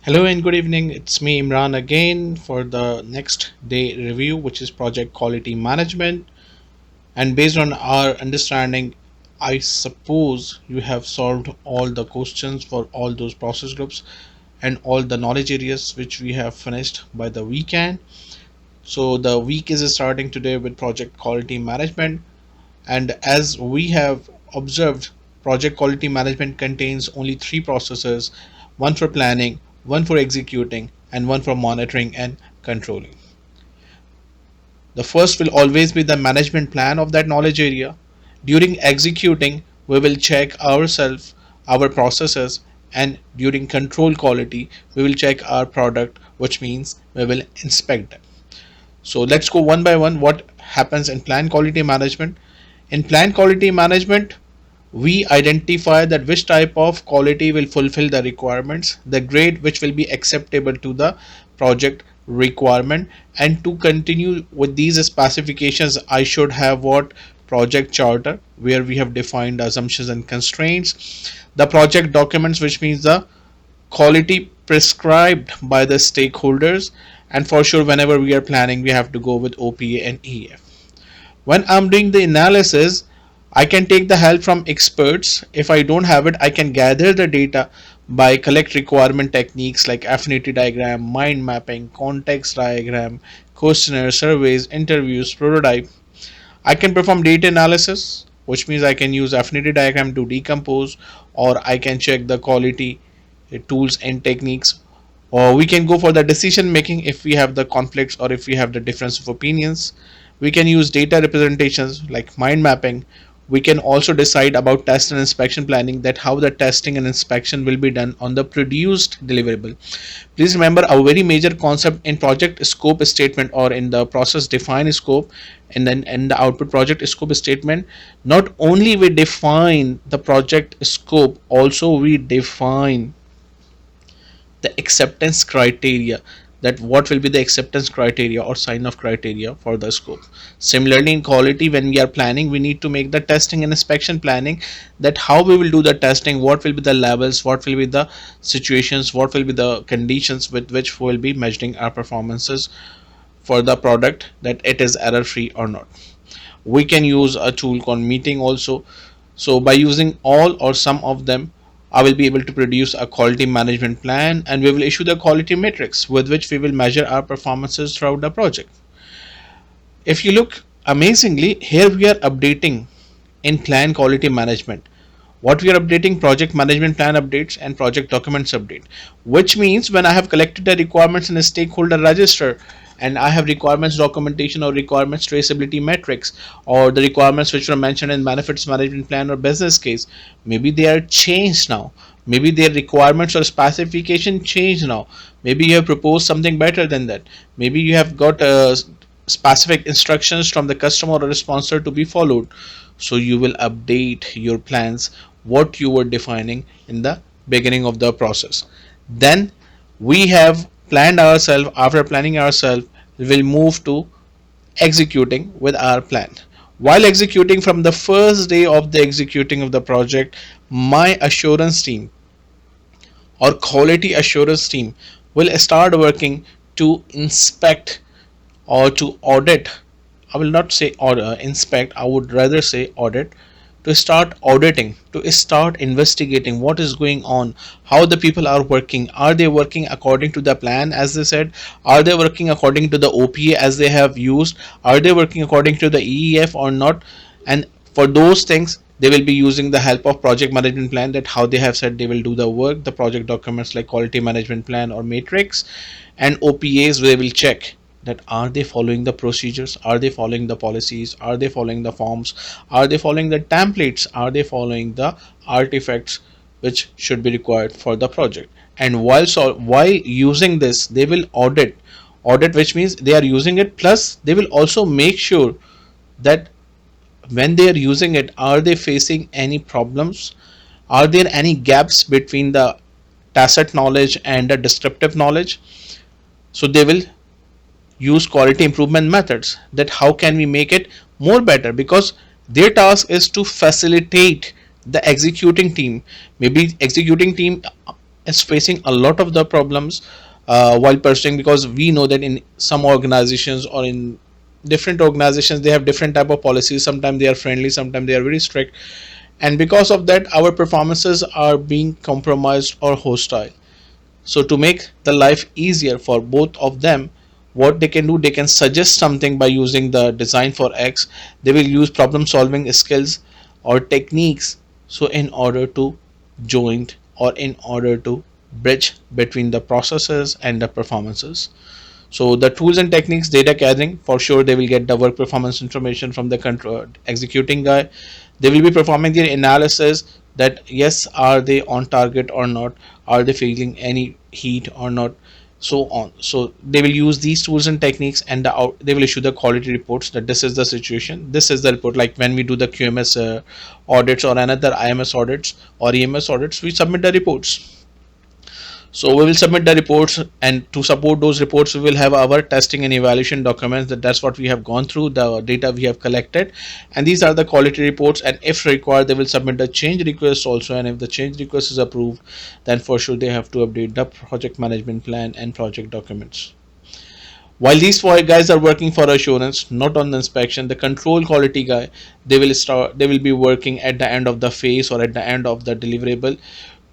Hello and good evening. It's me Imran again for the next day review, which is project quality management. And based on our understanding, I suppose you have solved all the questions for all those process groups and all the knowledge areas which we have finished by the weekend. So the week is starting today with project quality management. And as we have observed, project quality management contains only three processes: one for planning, one for executing, and one for monitoring and controlling. The first will always be the management plan of that knowledge area. During executing, we will check ourselves, our processes, and during control quality, we will check our product, which means we will inspect them. So let's go one by one. What happens in plan quality management? In plan quality management, we identify that which type of quality will fulfill the requirements, the grade which will be acceptable to the project requirement, and to continue with these specifications, I should have what project charter where we have defined assumptions and constraints, the project documents, which means the quality prescribed by the stakeholders, and for sure whenever we are planning we have to go with OPA and EF. When I'm doing the analysis, I can take the help from experts. If I don't have it, I can gather the data by collect requirement techniques like affinity diagram, mind mapping, context diagram, questionnaire, surveys, interviews, prototype. I can perform data analysis, which means I can use affinity diagram to decompose, or I can check the quality tools and techniques, or we can go for the decision making if we have the conflicts or if we have the difference of opinions. We can use data representations like mind mapping. We can also decide about test and inspection planning, that how the testing and inspection will be done on the produced deliverable. Please remember a very major concept in project scope statement or in the process define scope, and then in the output project scope statement, not only we define the project scope, also we define the acceptance criteria, that what will be the acceptance criteria or sign off criteria for the scope. Similarly in quality, when we are planning, we need to make the testing and inspection planning, that how we will do the testing, what will be the levels, what will be the situations, what will be the conditions with which we will be measuring our performances for the product, that it is error free or not. We can use a tool called meeting also. So by using all or some of them, I will be able to produce a quality management plan, and we will issue the quality metrics with which we will measure our performances throughout the project. If you look amazingly, here we are updating in plan quality management. What we are updating: project management plan updates and project documents update, which means when I have collected the requirements in a stakeholder register, and I have requirements documentation or requirements traceability metrics, or the requirements which were mentioned in benefits management plan or business case, maybe they are changed now, maybe their requirements or specification changed now, maybe you have proposed something better than that, maybe you have got specific instructions from the customer or sponsor to be followed. So you will update your plans, what you were defining in the beginning of the process. Then we have planned ourselves. After planning ourselves, we will move to executing with our plan. While executing, from the first day of the executing of the project, my assurance team or quality assurance team will start working to inspect or to audit. I will not say order, inspect, I would rather say audit. To start auditing, to start investigating what is going on, how the people are working, are they working according to the plan as they said, are they working according to the OPA as they have used, are they working according to the EEF or not. And for those things, they will be using the help of project management plan, that how they have said they will do the work, the project documents like quality management plan or matrix, and OPAs they will check that are they following the procedures, are they following the policies, are they following the forms, are they following the templates, are they following the artifacts which should be required for the project. And while using this, they will audit, which means they are using it, plus they will also make sure that when they are using it, are they facing any problems, are there any gaps between the tacit knowledge and the descriptive knowledge. So they will use quality improvement methods, that how can we make it more better, because their task is to facilitate the executing team. Maybe executing team is facing a lot of the problems while pursuing, because we know that in some organizations or in different organizations they have different type of policies. Sometimes they are friendly, sometimes they are very strict, and because of that our performances are being compromised or hostile. So to make the life easier for both of them, what they can do, they can suggest something by using the design for X. They will use problem solving skills or techniques, so in order to joint or in order to bridge between the processes and the performances. So the tools and techniques, data gathering, for sure they will get the work performance information from the control executing guy. They will be performing their analysis that yes, are they on target or not, are they feeling any heat or not, so on. So they will use these tools and techniques, and they will issue the quality reports that this is the situation, this is the report. Like when we do the QMS audits or another IMS audits or EMS audits, we submit the reports. So we will submit the reports, and to support those reports we will have our testing and evaluation documents, that's what we have gone through, the data we have collected, and these are the quality reports. And if required they will submit the change request also, and if the change request is approved, then for sure they have to update the project management plan and project documents. While these four guys are working for assurance, not on the inspection, the control quality guy, they will be working at the end of the phase or at the end of the deliverable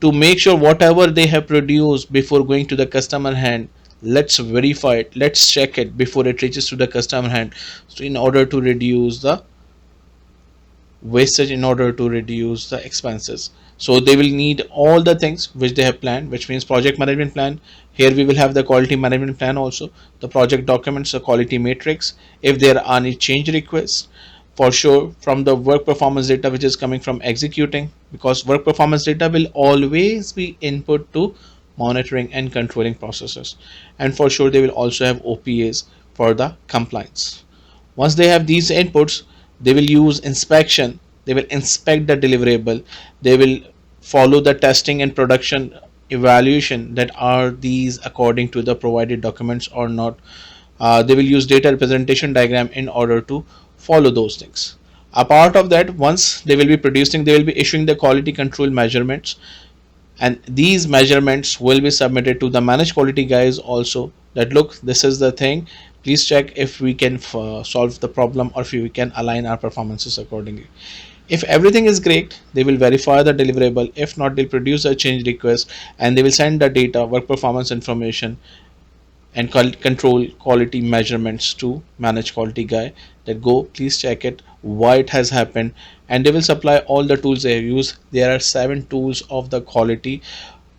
to make sure whatever they have produced before going to the customer hand, let's verify it, let's check it before it reaches to the customer hand, so in order to reduce the wastage, in order to reduce the expenses. So they will need all the things which they have planned, which means project management plan. Here we will have the quality management plan also, the project documents, the quality matrix, if there are any change requests, for sure from the work performance data which is coming from executing, because work performance data will always be input to monitoring and controlling processes. And for sure they will also have OPAs for the compliance. Once they have these inputs, they will use inspection, they will inspect the deliverable, they will follow the testing and production evaluation, that are these according to the provided documents or not. They will use data representation diagram in order to follow those things. A part of that, once they will be producing, they will be issuing the quality control measurements, and these measurements will be submitted to the managed quality guys also, that look, this is the thing, please check if we can solve the problem or if we can align our performances accordingly. If everything is great, they will verify the deliverable. If not, they'll produce a change request and they will send the data, work performance information, and control quality measurements to manage quality guy, that go please check it why it has happened, and they will supply all the tools they use. There are 7 tools of the quality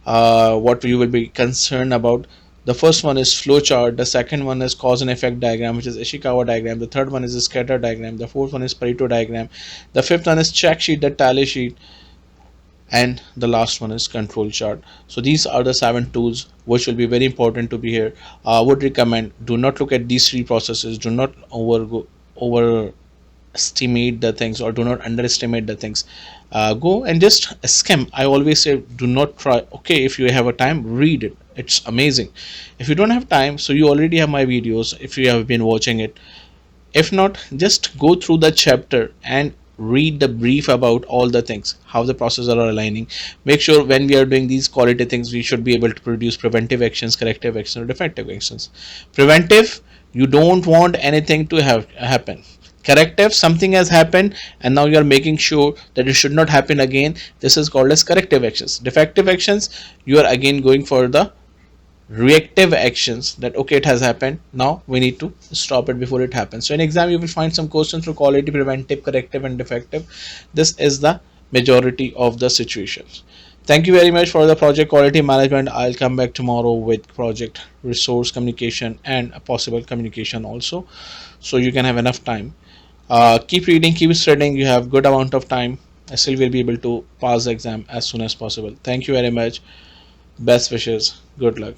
what you will be concerned about. The first one is flowchart, the second one is cause and effect diagram, which is Ishikawa diagram, the third one is a scatter diagram, the fourth one is Pareto diagram, the fifth one is check sheet, the tally sheet, and the last one is control chart. So these are the 7 tools which will be very important to be here. I would recommend, do not look at these 3 processes, do not overestimate the things or do not underestimate the things. Go and just skim. I always say do not try. Okay, if you have a time, read it, it's amazing. If you don't have time, so you already have my videos if you have been watching it. If not, just go through the chapter and read the brief about all the things, how the processes are aligning. Make sure when we are doing these quality things, we should be able to produce preventive actions, corrective actions, or defective actions. Preventive, you don't want anything to have happen. Corrective, something has happened and now you are making sure that it should not happen again, this is called as corrective actions. Defective actions, you are again going for the reactive actions, that okay, it has happened, now we need to stop it before it happens. So in exam you will find some questions for quality, preventive, corrective, and defective. This is the majority of the situations. Thank you very much for the project quality management. I'll come back tomorrow with project resource communication and a possible communication also, so you can have enough time. Keep reading, keep studying, you have good amount of time. I still will be able to pass the exam as soon as possible. Thank you very much, best wishes, good luck.